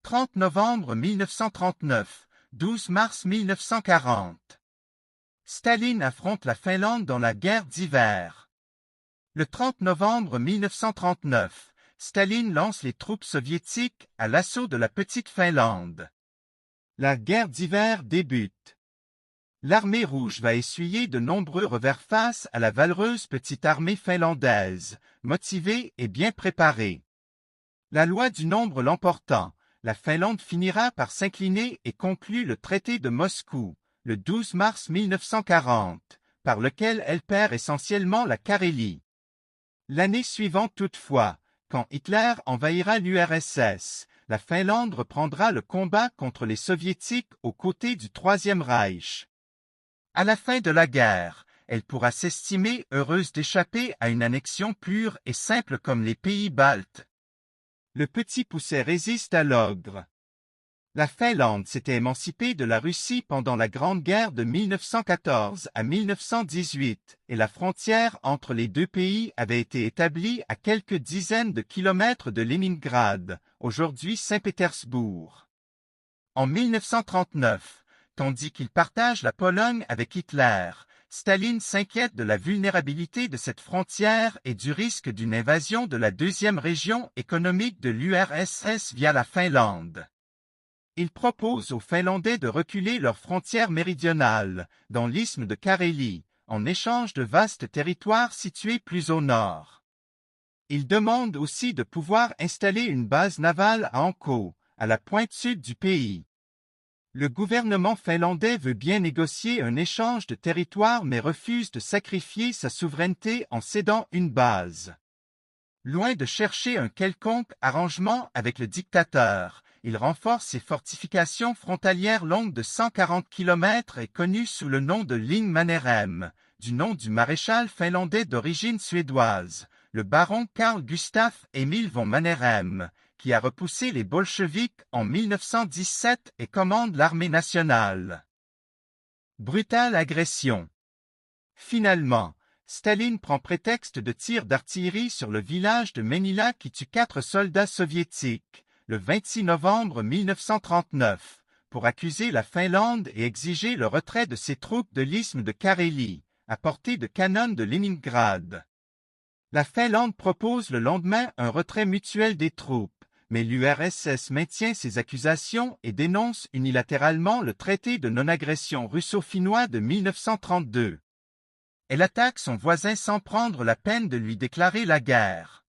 30 novembre 1939, 12 mars 1940. Staline affronte la Finlande dans la guerre d'hiver. Le 30 novembre 1939, Staline lance les troupes soviétiques à l'assaut de la petite Finlande. La guerre d'hiver débute. L'armée rouge va essuyer de nombreux revers face à la valeureuse petite armée finlandaise, motivée et bien préparée. La loi du nombre l'emportant, la Finlande finira par s'incliner et conclut le traité de Moscou, le 12 mars 1940, par lequel elle perd essentiellement la Carélie. L'année suivante toutefois, quand Hitler envahira l'URSS, la Finlande reprendra le combat contre les Soviétiques aux côtés du Troisième Reich. À la fin de la guerre, elle pourra s'estimer heureuse d'échapper à une annexion pure et simple comme les pays baltes. Le petit poucet résiste à l'ogre. La Finlande s'était émancipée de la Russie pendant la Grande Guerre de 1914 à 1918 et la frontière entre les deux pays avait été établie à quelques dizaines de kilomètres de Leningrad, aujourd'hui Saint-Pétersbourg. En 1939, tandis qu'il partage la Pologne avec Hitler, Staline s'inquiète de la vulnérabilité de cette frontière et du risque d'une invasion de la deuxième région économique de l'URSS via la Finlande. Il propose aux Finlandais de reculer leur frontière méridionale, dans l'isthme de Carélie, en échange de vastes territoires situés plus au nord. Il demande aussi de pouvoir installer une base navale à Ankko, à la pointe sud du pays. Le gouvernement finlandais veut bien négocier un échange de territoire mais refuse de sacrifier sa souveraineté en cédant une base. Loin de chercher un quelconque arrangement avec le dictateur, il renforce ses fortifications frontalières longues de 140 km et connues sous le nom de ligne Mannerheim, du nom du maréchal finlandais d'origine suédoise, le baron Carl Gustaf Emil von Mannerheim, qui a repoussé les bolcheviks en 1917 et commande l'armée nationale. Brutale agression. Finalement, Staline prend prétexte de tirs d'artillerie sur le village de Menila qui tue 4 soldats soviétiques, le 26 novembre 1939, pour accuser la Finlande et exiger le retrait de ses troupes de l'isthme de Carélie, à portée de canon de Leningrad. La Finlande propose le lendemain un retrait mutuel des troupes, mais l'URSS maintient ses accusations et dénonce unilatéralement le traité de non-agression russo-finnois de 1932. Elle attaque son voisin sans prendre la peine de lui déclarer la guerre.